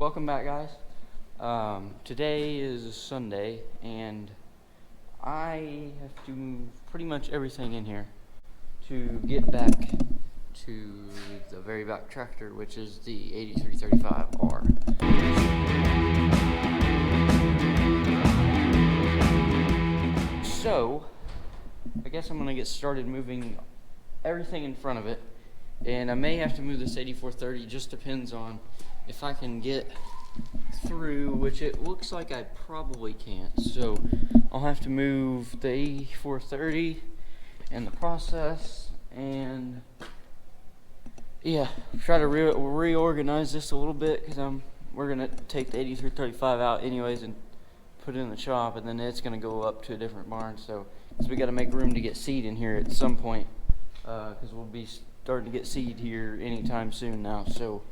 Welcome back, guys. Today is Sunday, and I have to move pretty much everything in here to get back to the very back tractor, which is the 8335R. So, I guess I'm going to get started moving everything in front of it, and I may have to move this 8430, just depends on if I can get through, which it looks like I probably can't. So I'll have to move the 8430 and the process, and yeah, try to reorganize this a little bit, because we're gonna take the 8335 out anyways and put it in the shop, and then it's gonna go up to a different barn. So we got to make room to get seed in here at some point, because we'll be starting to get seed here anytime soon now. So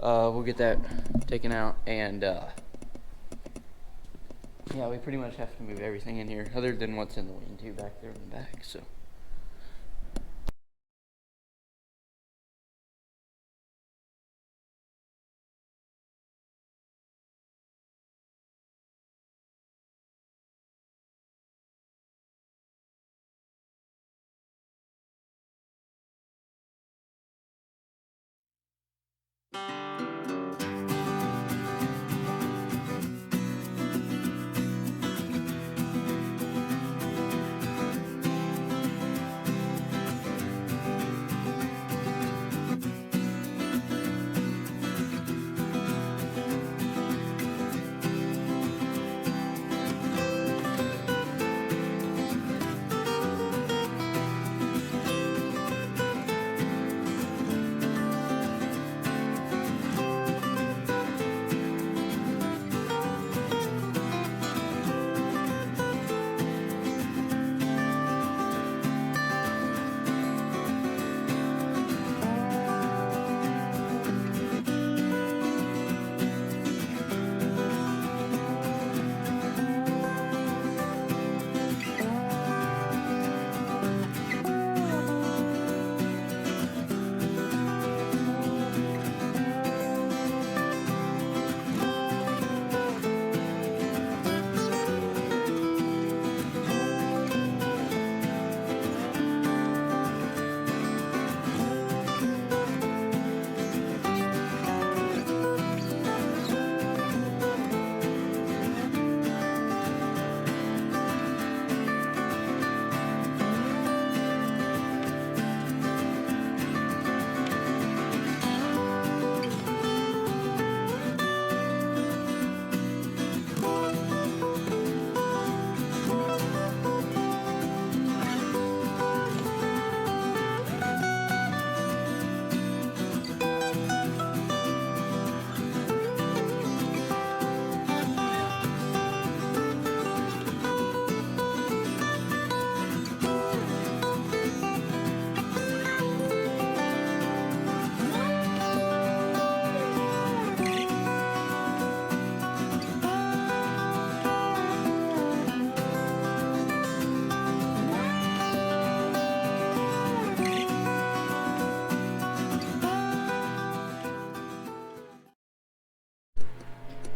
we'll get that taken out, and yeah, we pretty much have to move everything in here other than what's in the lean-to back there in the back. So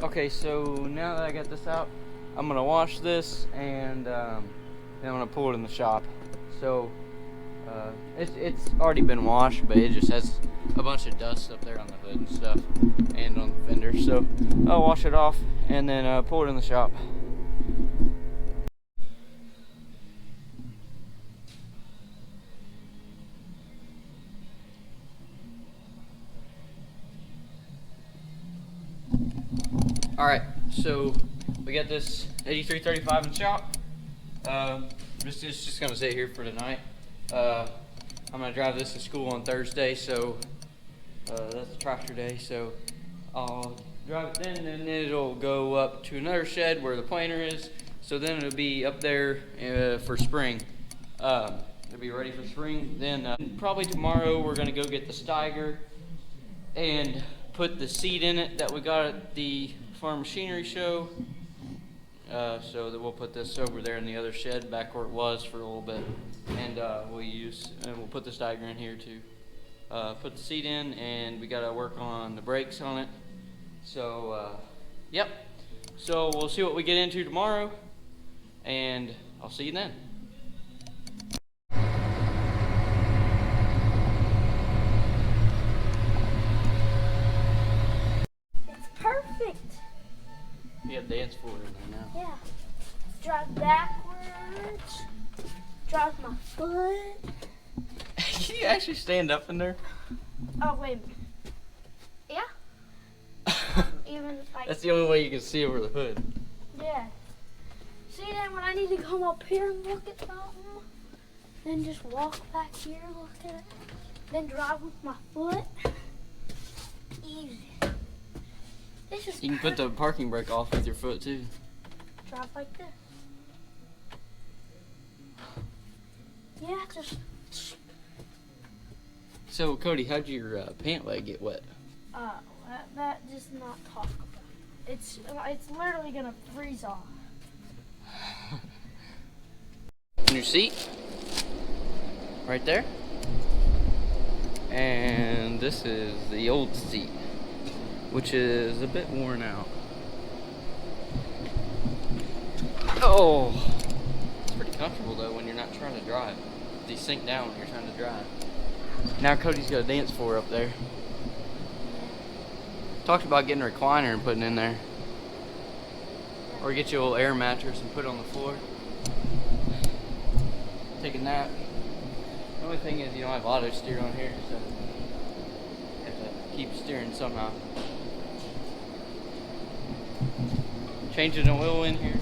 okay, so now that I got this out, I'm gonna wash this, and then I'm gonna pull it in the shop. So it's already been washed, but it just has a bunch of dust up there on the hood and stuff, and on the fender. So I'll wash it off and then pull it in the shop. Alright, so we got this 8335 in the shop. It's just gonna sit here for tonight. I'm gonna drive this to school on Thursday, so that's the tractor day. So I'll drive it then, and then it'll go up to another shed where the planter is. So then it'll be up there for spring. It'll be ready for spring. Then probably tomorrow we're gonna go get the steiger and put the seed in it that we got at the farm machinery show. So that we'll put this over there in the other shed back where it was for a little bit, and we'll put the steiger in here to put the seat in, and we got to work on the brakes on it, So, yep. So we'll see what we get into tomorrow, and I'll see you then. It's perfect. You have dance floor in there now. Yeah. Drive backwards. Drive my foot. Can you actually stand up in there? Oh, wait. Yeah. Even if I... That's the only way you can see over the hood. Yeah. See, then when I need to come up here and look at something, then just walk back here, look at it, then drive with my foot. Easy. It's just You can put the parking brake off with your foot too. drive like this. Yeah, just... So Cody, how'd your pant leg get wet? that just not talk about it. It's literally gonna freeze off. New seat, right there. And this is the old seat, which is a bit worn out. Oh, it's pretty comfortable though when you're not trying to drive. They sink down when you're trying to drive. Now Cody's got a dance floor up there. Talked about getting a recliner and putting in there. Or get you a little air mattress and put it on the floor. Take a nap. The only thing is you don't have auto steer on here, so you have to keep steering somehow. Changing the oil in here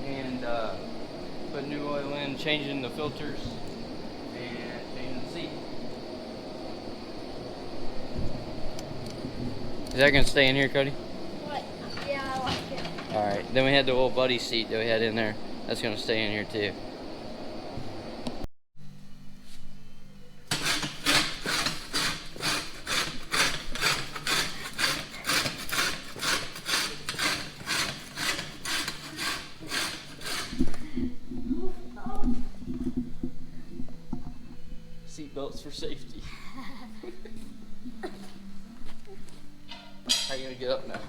and putting new oil in, changing the filters, and changing the seat. Is that gonna stay in here, Cody? What? Yeah, I like it. Alright, then we had the old buddy seat that we had in there. That's gonna stay in here too. Seat belts for safety. How are you gonna get up now?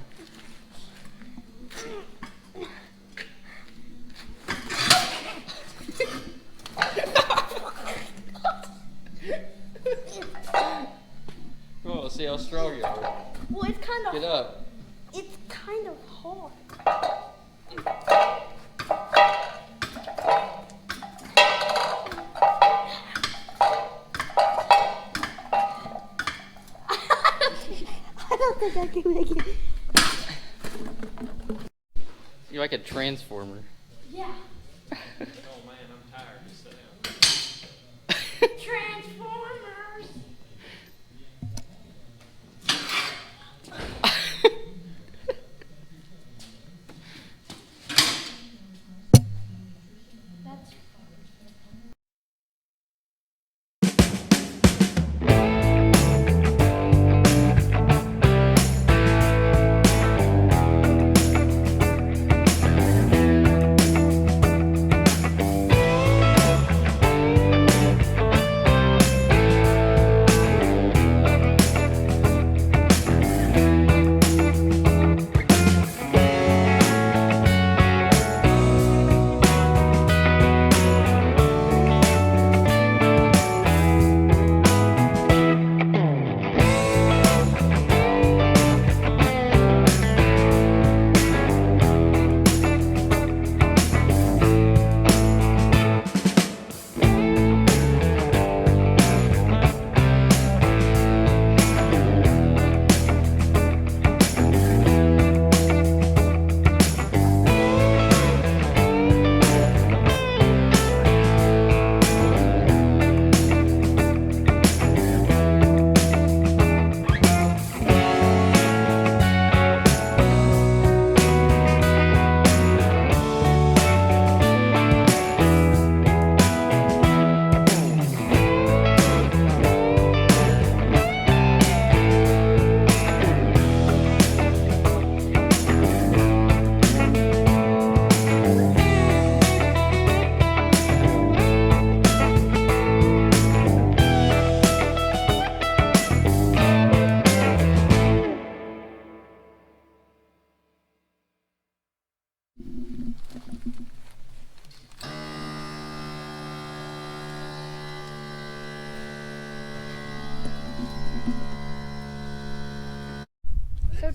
Come on, let's see how strong you are. Well, it's kind of... Get up. It's kind of hard. I don't think I can make it. You're like a transformer. Yeah. Oh man, I'm tired. Just sit down. Transformers. That's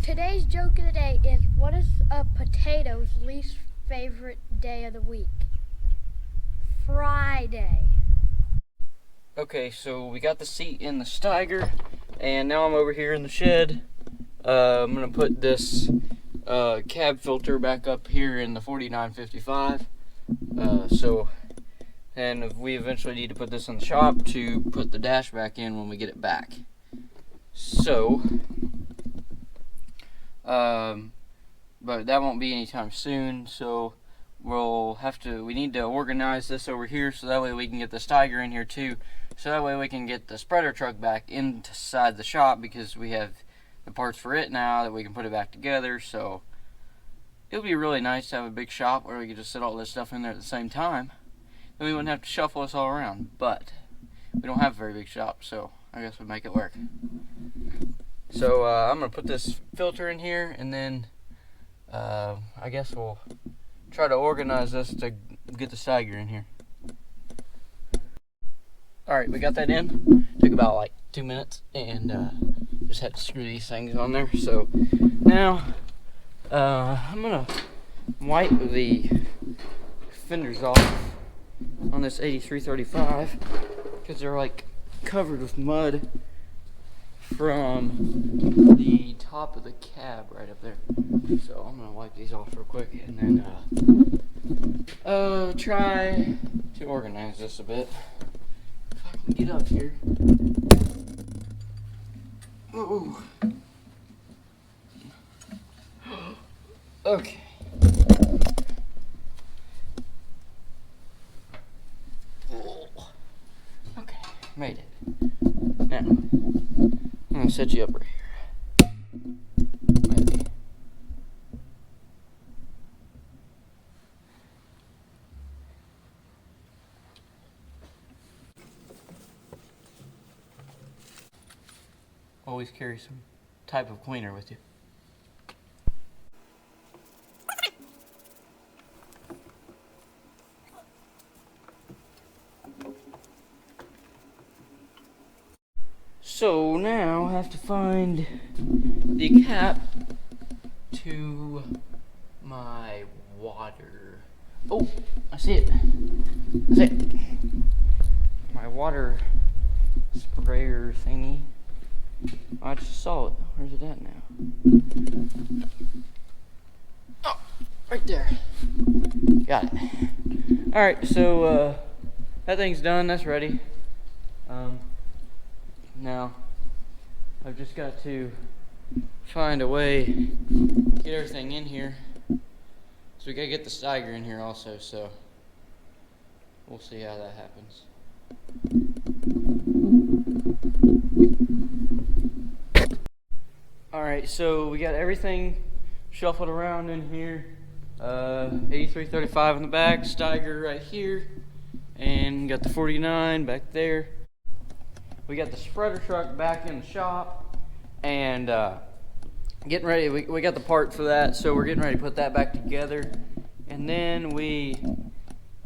Today's joke of the day is, what is a potato's least favorite day of the week? Friday. Okay, so we got the seat in the Steiger, and now I'm over here in the shed. I'm gonna put this cab filter back up here in the 4955. And we eventually need to put this in the shop to put the dash back in when we get it back. So, but that won't be anytime soon. So we need to organize this over here so that way we can get the Steiger in here too. So that way we can get the spreader truck back inside the shop, because we have the parts for it now that we can put it back together. So it'll be really nice to have a big shop where we can just sit all this stuff in there at the same time. Then we wouldn't have to shuffle us all around. But we don't have a very big shop, so I guess we'll make it work. So I'm gonna put this filter in here, and then I guess we'll try to organize this to get the Steiger in here. Alright, we got that in. Took about like 2 minutes, and just had to screw these things on there. So now I'm gonna wipe the fenders off on this 8335 because they're like covered with mud from the top of the cab right up there. So I'm gonna wipe these off real quick, and then try to organize this a bit. If I can get up here. Ooh. Okay. Okay, made it. Now, I'm gonna set you up right here. Maybe. Always carry some type of cleaner with you. So now I have to find the cap to my water. Oh, I see it. I see it. My water sprayer thingy. Oh, I just saw it. Where's it at now? Oh, right there. Got it. Alright, so that thing's done. That's ready. Now I've just got to find a way to get everything in here. So we gotta get the Steiger in here also, so we'll see how that happens. Alright, so we got everything shuffled around in here. 8335 in the back, Steiger right here, and got the 49 back there. We got the spreader truck back in the shop, and getting ready. We got the part for that, so we're getting ready to put that back together, and then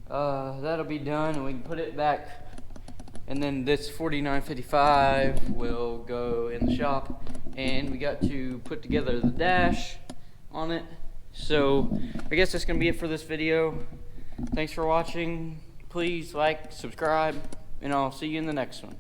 that'll be done, and we can put it back. And then this 4955 will go in the shop, and we got to put together the dash on it. So I guess that's gonna be it for this video. Thanks for watching. Please like, subscribe, and I'll see you in the next one.